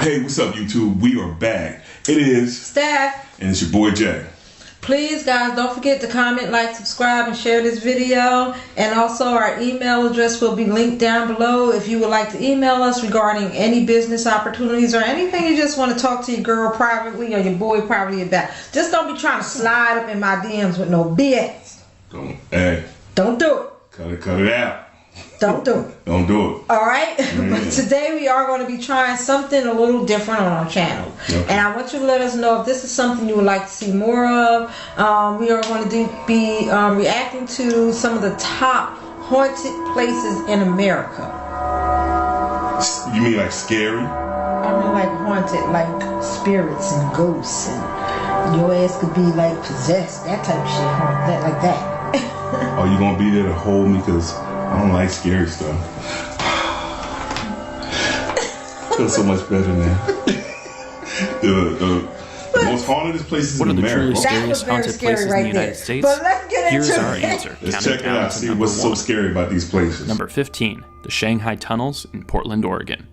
Hey, what's up, YouTube? We are back. It is Steph, and it's your boy Jay. Please, guys, don't forget to comment, like, subscribe, and share this video. And also, our email address will be linked down below if you would like to email us regarding any business opportunities or anything you just want to talk to your girl privately or your boy privately about. Just don't be trying to slide up in my DMs with no BS. Don't do it. Cut it out. Don't do it. Don't do it. Alright? But today we are going to be trying something a little different on our channel. Okay. And I want you to let us know if this is something you would like to see more of. We are going to be reacting to some of the top haunted places in America. You mean like scary? I mean like haunted, like spirits and ghosts, and your ass could be like possessed, that type of shit, like that. Are you going to be there to hold me? Because I don't like scary stuff. Feels so much better now. the most haunted places in America. What are the truly scariest haunted places in the United States? But let's get into Here's our answer. Let's check it out. See what's so scary about these places. Number 15, the Shanghai Tunnels in Portland, Oregon.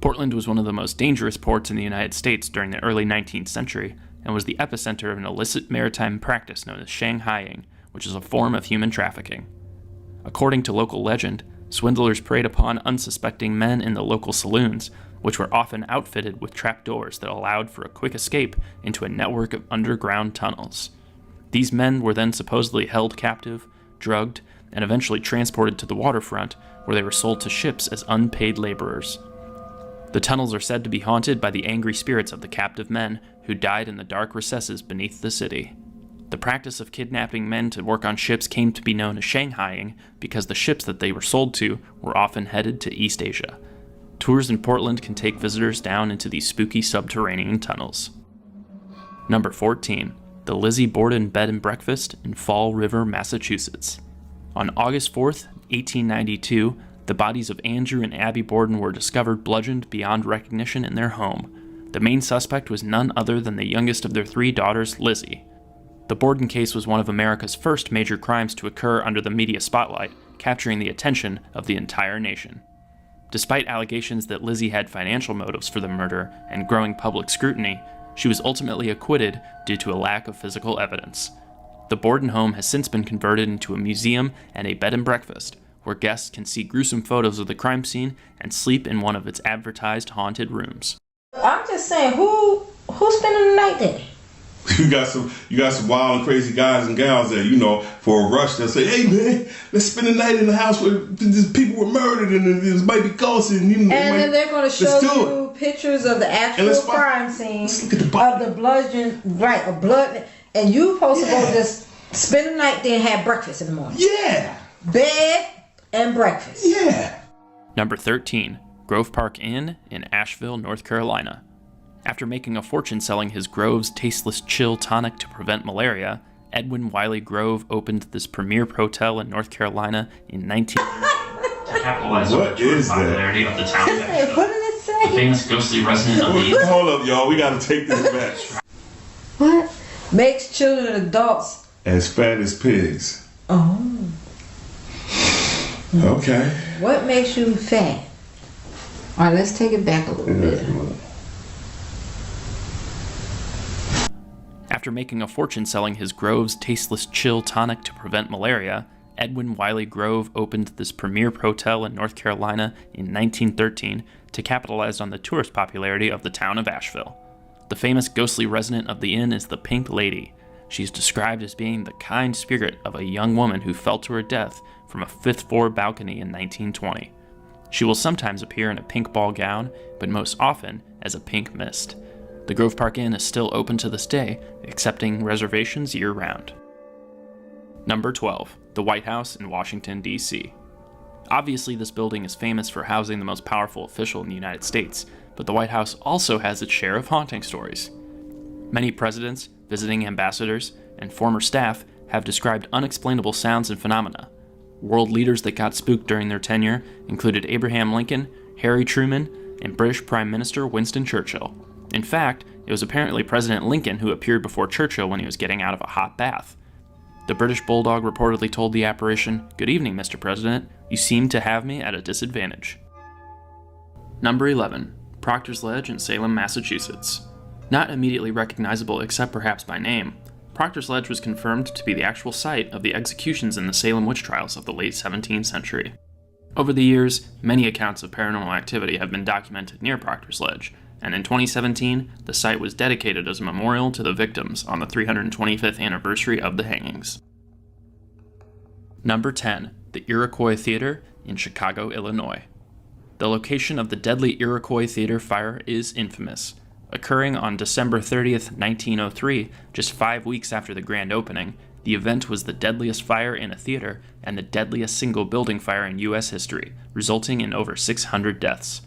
Portland was one of the most dangerous ports in the United States during the early 19th century and was the epicenter of an illicit maritime practice known as Shanghaiing, which is a form of human trafficking. According to local legend, swindlers preyed upon unsuspecting men in the local saloons, which were often outfitted with trapdoors that allowed for a quick escape into a network of underground tunnels. These men were then supposedly held captive, drugged, and eventually transported to the waterfront, where they were sold to ships as unpaid laborers. The tunnels are said to be haunted by the angry spirits of the captive men who died in the dark recesses beneath the city. The practice of kidnapping men to work on ships came to be known as Shanghaiing because the ships that they were sold to were often headed to East Asia. Tours in Portland can take visitors down into these spooky subterranean tunnels. Number 14, the Lizzie Borden Bed and Breakfast in Fall River, Massachusetts. On August 4th, 1892, the bodies of Andrew and Abby Borden were discovered bludgeoned beyond recognition in their home. The main suspect was none other than the youngest of their three daughters, Lizzie. The Borden case was one of America's first major crimes to occur under the media spotlight, capturing the attention of the entire nation. Despite allegations that Lizzie had financial motives for the murder and growing public scrutiny, she was ultimately acquitted due to a lack of physical evidence. The Borden home has since been converted into a museum and a bed and breakfast, where guests can see gruesome photos of the crime scene and sleep in one of its advertised haunted rooms. I'm just saying, who's spending the night there? You got some wild and crazy guys and gals there, for a rush. They'll say, "Hey man, let's spend the night in the house where people were murdered and there might be ghosts." And then they're going to show you pictures of the actual crime scene of the bludgeon, right? A blood, and you supposed to go just spend the night there and have breakfast in the morning. Yeah, bed and breakfast. Yeah. Number 13, Grove Park Inn in Asheville, North Carolina. After making a fortune selling his Grove's tasteless chill tonic to prevent malaria, Edwin Wiley Grove opened this premier hotel in North Carolina in 1930 to capitalize on the popularity of the town of Asheville. What did it say? The famous ghostly resident of the Hold up, y'all. We got to take this back. What? Makes children and adults as fat as pigs. Oh. Okay. What makes you fat? All right, let's take it back a little bit. After making a fortune selling his Grove's tasteless chill tonic to prevent malaria, Edwin Wiley Grove opened this premier hotel in North Carolina in 1913 to capitalize on the tourist popularity of the town of Asheville. The famous ghostly resident of the inn is the Pink Lady. She's described as being the kind spirit of a young woman who fell to her death from a fifth-floor balcony in 1920. She will sometimes appear in a pink ball gown, but most often as a pink mist. The Grove Park Inn is still open to this day, accepting reservations year-round. Number 12, the White House in Washington, D.C. Obviously, this building is famous for housing the most powerful official in the United States, but the White House also has its share of haunting stories. Many presidents, visiting ambassadors, and former staff have described unexplainable sounds and phenomena. World leaders that got spooked during their tenure included Abraham Lincoln, Harry Truman, and British Prime Minister Winston Churchill. In fact, it was apparently President Lincoln who appeared before Churchill when he was getting out of a hot bath. The British Bulldog reportedly told the apparition, "Good evening, Mr. President. You seem to have me at a disadvantage." Number 11, Proctors Ledge in Salem, Massachusetts. Not immediately recognizable except perhaps by name, Proctors Ledge was confirmed to be the actual site of the executions in the Salem witch trials of the late 17th century. Over the years, many accounts of paranormal activity have been documented near Proctors Ledge, and in 2017, the site was dedicated as a memorial to the victims on the 325th anniversary of the hangings. Number 10. The Iroquois Theater in Chicago, Illinois. The location of the deadly Iroquois Theater fire is infamous. Occurring on December 30th, 1903, just 5 weeks after the grand opening, the event was the deadliest fire in a theater and the deadliest single building fire in U.S. history, resulting in over 600 deaths.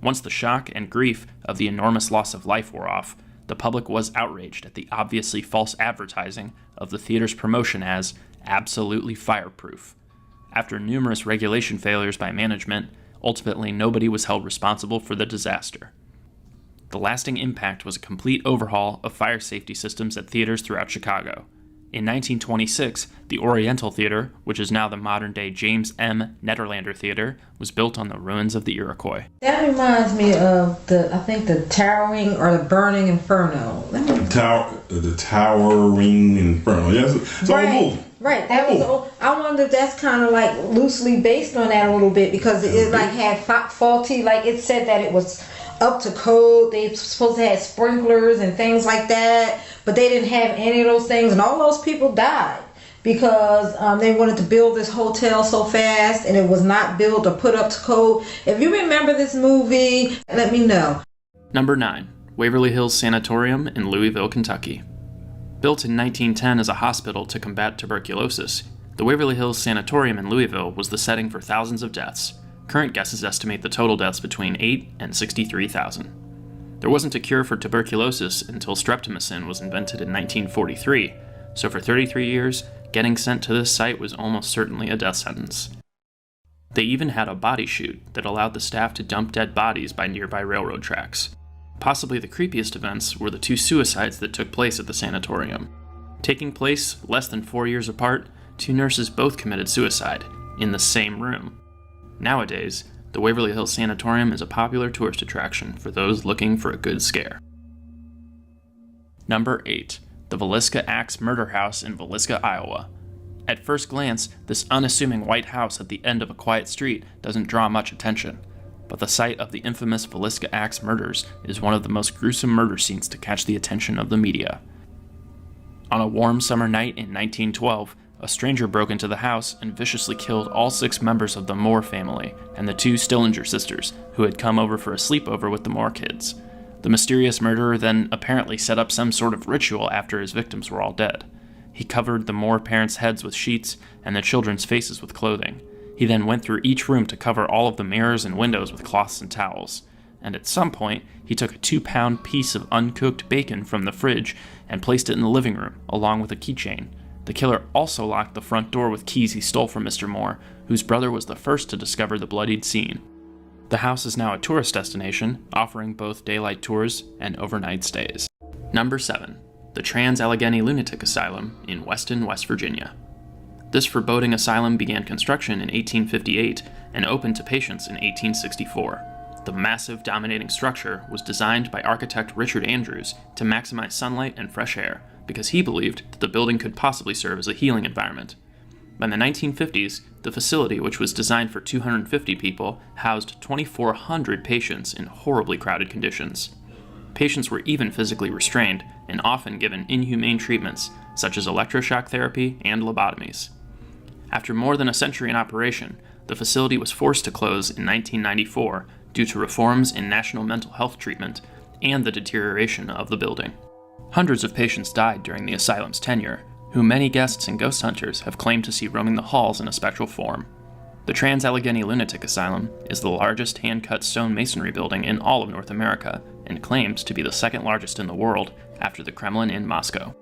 Once the shock and grief of the enormous loss of life wore off, the public was outraged at the obviously false advertising of the theater's promotion as absolutely fireproof. After numerous regulation failures by management, ultimately nobody was held responsible for the disaster. The lasting impact was a complete overhaul of fire safety systems at theaters throughout Chicago. In 1926, the Oriental Theater, which is now the modern-day James M. Nederlander Theater, was built on the ruins of the Iroquois. That reminds me of the Towering or the Burning Inferno. The Towering Inferno. Yes, it's right. Old movie. Right, that was old. I wonder if that's kind of like loosely based on that a little bit because it like had faulty, like it said that it was up to code. They supposed to have sprinklers and things like that, but they didn't have any of those things, and all those people died because they wanted to build this hotel so fast and it was not built or put up to code. If you remember this movie, let me know. Number 9. Waverly Hills Sanatorium in Louisville, Kentucky. Built in 1910 as a hospital to combat tuberculosis, the Waverly Hills Sanatorium in Louisville was the setting for thousands of deaths. Current guesses estimate the total deaths between 8 and 63,000. There wasn't a cure for tuberculosis until streptomycin was invented in 1943, so for 33 years, getting sent to this site was almost certainly a death sentence. They even had a body chute that allowed the staff to dump dead bodies by nearby railroad tracks. Possibly the creepiest events were the 2 suicides that took place at the sanatorium. Taking place less than 4 years apart, 2 nurses both committed suicide in the same room. Nowadays, the Waverly Hills Sanatorium is a popular tourist attraction for those looking for a good scare. Number 8. The Villisca Axe Murder House in Villisca, Iowa. At first glance, this unassuming white house at the end of a quiet street doesn't draw much attention, but the site of the infamous Villisca Axe murders is one of the most gruesome murder scenes to catch the attention of the media. On a warm summer night in 1912, a stranger broke into the house and viciously killed all 6 members of the Moore family and the 2 Stillinger sisters, who had come over for a sleepover with the Moore kids. The mysterious murderer then apparently set up some sort of ritual after his victims were all dead. He covered the Moore parents' heads with sheets and the children's faces with clothing. He then went through each room to cover all of the mirrors and windows with cloths and towels. And at some point, he took a 2-pound piece of uncooked bacon from the fridge and placed it in the living room, along with a keychain. The killer also locked the front door with keys he stole from Mr. Moore, whose brother was the first to discover the bloodied scene. The house is now a tourist destination, offering both daylight tours and overnight stays. Number 7. The Trans-Allegheny Lunatic Asylum in Weston, West Virginia. This foreboding asylum began construction in 1858 and opened to patients in 1864. The massive, dominating structure was designed by architect Richard Andrews to maximize sunlight and fresh air, because he believed that the building could possibly serve as a healing environment. By the 1950s, the facility, which was designed for 250 people, housed 2,400 patients in horribly crowded conditions. Patients were even physically restrained and often given inhumane treatments, such as electroshock therapy and lobotomies. After more than a century in operation, the facility was forced to close in 1994 due to reforms in national mental health treatment and the deterioration of the building. Hundreds of patients died during the asylum's tenure, who many guests and ghost hunters have claimed to see roaming the halls in a spectral form. The Trans-Allegheny Lunatic Asylum is the largest hand-cut stone masonry building in all of North America and claimed to be the second largest in the world after the Kremlin in Moscow.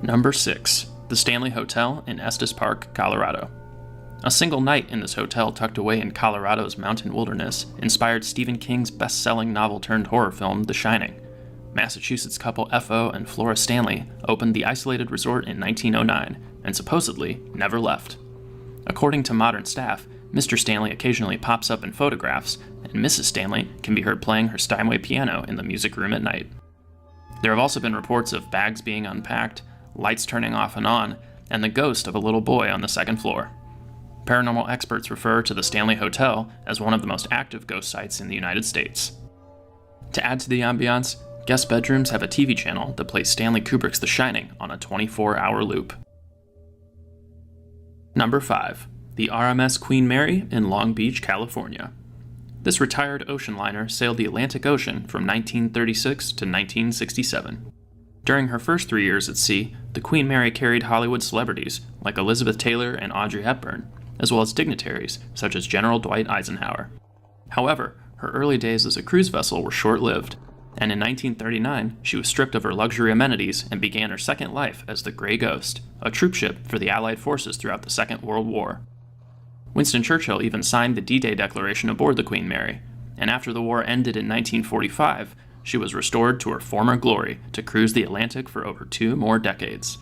Number 6. The Stanley Hotel in Estes Park, Colorado. A single night in this hotel tucked away in Colorado's mountain wilderness inspired Stephen King's best-selling novel-turned-horror film, The Shining. Massachusetts couple F.O. and Flora Stanley opened the isolated resort in 1909 and supposedly never left. According to modern staff, Mr. Stanley occasionally pops up in photographs, and Mrs. Stanley can be heard playing her Steinway piano in the music room at night. There have also been reports of bags being unpacked, lights turning off and on, and the ghost of a little boy on the second floor. Paranormal experts refer to the Stanley Hotel as one of the most active ghost sites in the United States. To add to the ambiance, guest bedrooms have a TV channel that plays Stanley Kubrick's The Shining on a 24-hour loop. Number 5. The RMS Queen Mary in Long Beach, California. This retired ocean liner sailed the Atlantic Ocean from 1936 to 1967. During her first 3 years at sea, the Queen Mary carried Hollywood celebrities like Elizabeth Taylor and Audrey Hepburn, as well as dignitaries such as General Dwight Eisenhower. However, her early days as a cruise vessel were short-lived, and in 1939 she was stripped of her luxury amenities and began her second life as the Grey Ghost, a troopship for the Allied forces throughout the Second World War. Winston Churchill even signed the D-Day Declaration aboard the Queen Mary, and after the war ended in 1945, she was restored to her former glory to cruise the Atlantic for over 2 more decades.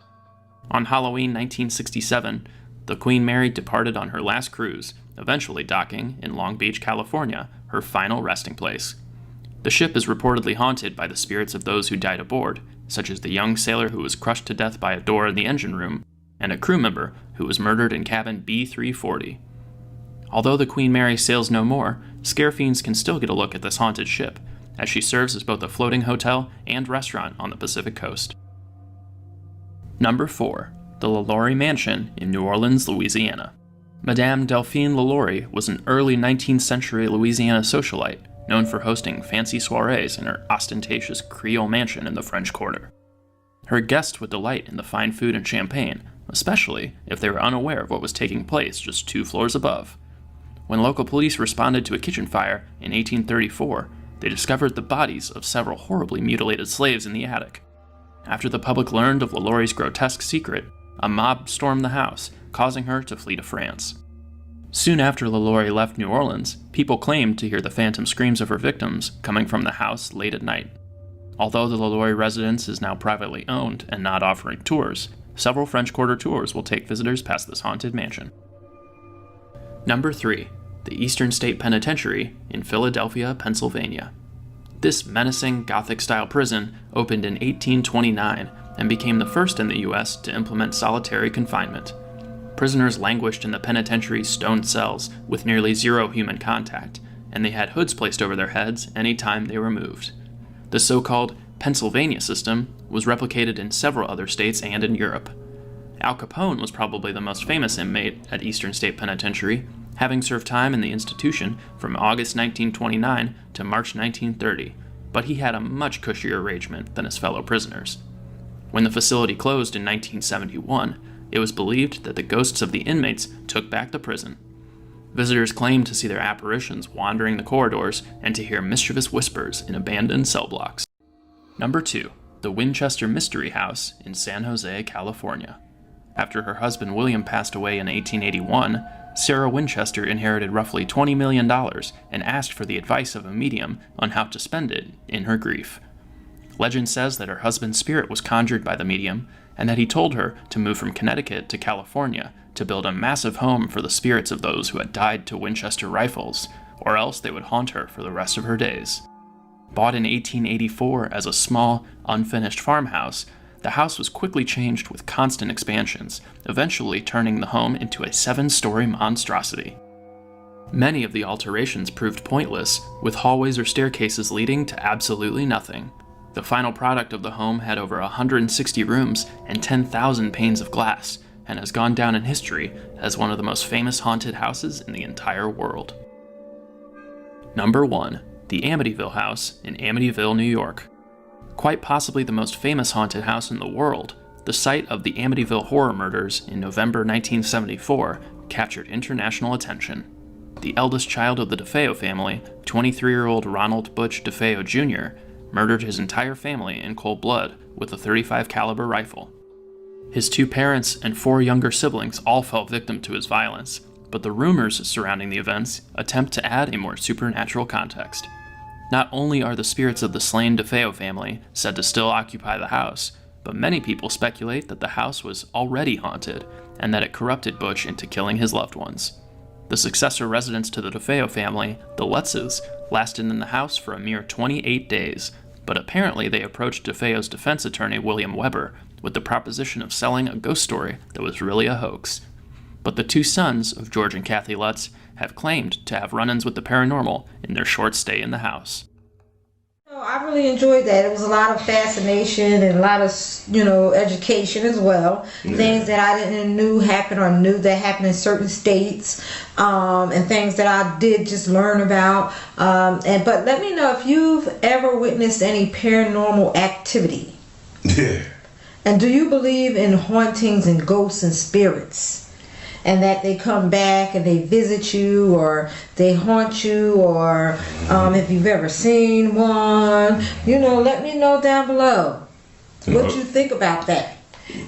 On Halloween 1967, the Queen Mary departed on her last cruise, eventually docking in Long Beach, California, her final resting place. The ship is reportedly haunted by the spirits of those who died aboard, such as the young sailor who was crushed to death by a door in the engine room, and a crew member who was murdered in cabin B340. Although the Queen Mary sails no more, scare fiends can still get a look at this haunted ship, as she serves as both a floating hotel and restaurant on the Pacific coast. Number 4. The Lalori Mansion in New Orleans, Louisiana. Madame Delphine Lalaurie was an early 19th century Louisiana socialite, known for hosting fancy soirees in her ostentatious Creole mansion in the French Quarter. Her guests would delight in the fine food and champagne, especially if they were unaware of what was taking place just 2 floors above. When local police responded to a kitchen fire in 1834, they discovered the bodies of several horribly mutilated slaves in the attic. After the public learned of Lalorie's grotesque secret, a mob stormed the house, causing her to flee to France. Soon after Lalaurie left New Orleans, people claimed to hear the phantom screams of her victims coming from the house late at night. Although the Lalaurie residence is now privately owned and not offering tours, several French Quarter tours will take visitors past this haunted mansion. Number 3. The Eastern State Penitentiary in Philadelphia, Pennsylvania. This menacing Gothic-style prison opened in 1829 and became the first in the U.S. to implement solitary confinement. Prisoners languished in the penitentiary's stone cells with nearly 0 human contact, and they had hoods placed over their heads any time they were moved. The so-called Pennsylvania system was replicated in several other states and in Europe. Al Capone was probably the most famous inmate at Eastern State Penitentiary, having served time in the institution from August 1929 to March 1930, but he had a much cushier arrangement than his fellow prisoners. When the facility closed in 1971, it was believed that the ghosts of the inmates took back the prison. Visitors claimed to see their apparitions wandering the corridors and to hear mischievous whispers in abandoned cell blocks. Number 2. The Winchester Mystery House in San Jose, California. After her husband William passed away in 1881, Sarah Winchester inherited roughly $20 million and asked for the advice of a medium on how to spend it in her grief. Legend says that her husband's spirit was conjured by the medium, and that he told her to move from Connecticut to California to build a massive home for the spirits of those who had died to Winchester rifles, or else they would haunt her for the rest of her days. Bought in 1884 as a small, unfinished farmhouse, the house was quickly changed with constant expansions, eventually turning the home into a 7-story monstrosity. Many of the alterations proved pointless, with hallways or staircases leading to absolutely nothing. The final product of the home had over 160 rooms and 10,000 panes of glass, and has gone down in history as one of the most famous haunted houses in the entire world. Number 1. The Amityville House in Amityville, New York. Quite possibly the most famous haunted house in the world, the site of the Amityville horror murders in November 1974 captured international attention. The eldest child of the DeFeo family, 23-year-old Ronald Butch DeFeo Jr., murdered his entire family in cold blood with a .35 caliber rifle. His 2 parents and 4 younger siblings all fell victim to his violence, but the rumors surrounding the events attempt to add a more supernatural context. Not only are the spirits of the slain DeFeo family said to still occupy the house, but many people speculate that the house was already haunted and that it corrupted Butch into killing his loved ones. The successor residence to the DeFeo family, the Lutzes, lasted in the house for a mere 28 days, but apparently they approached DeFeo's defense attorney, William Weber, with the proposition of selling a ghost story that was really a hoax. But the two sons of George and Kathy Lutz have claimed to have run-ins with the paranormal in their short stay in the house. I really enjoyed that. It was a lot of fascination and a lot of, education as well. Yeah. Things that I didn't knew happened or knew that happened in certain states, and things that I did just learn about. But let me know if you've ever witnessed any paranormal activity. Yeah. And do you believe in hauntings and ghosts and spirits? And that they come back and they visit you or they haunt you, or if you've ever seen one, let me know down below what you think about that.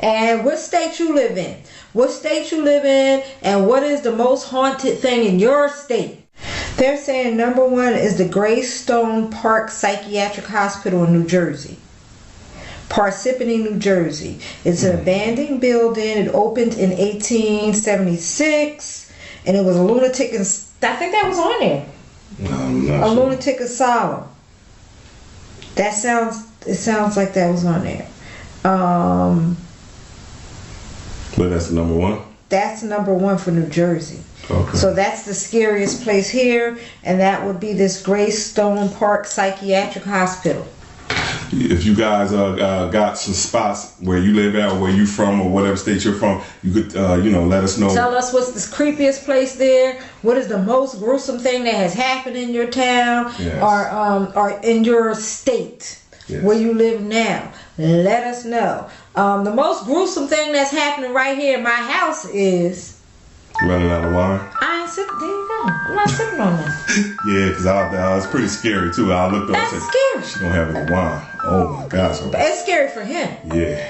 And what state you live in. What state you live in, and what is the most haunted thing in your state. They're saying number 1 is the Greystone Park Psychiatric Hospital in New Jersey. Parsippany, New Jersey. It's an abandoned building. It opened in 1876, and it was a lunatic. I think that was on there. A lunatic asylum. It sounds like that was on there. But that's number 1. That's number 1 for New Jersey. Okay. So that's the scariest place here, and that would be this Greystone Park Psychiatric Hospital. If you guys got some spots where you live at, or where you from, or whatever state you're from, you could let us know. Tell us what's the creepiest place there. What is the most gruesome thing that has happened in your town, yes, or in your state, yes, where you live now. Let us know. The most gruesome thing that's happening right here in my house is running out of wine. I ain't sitting. There you go. I'm not sipping on that. Yeah, because it's pretty scary too. I looked up and said, scary. She don't have any wine. Oh my gosh. But it's scary for him. Yeah.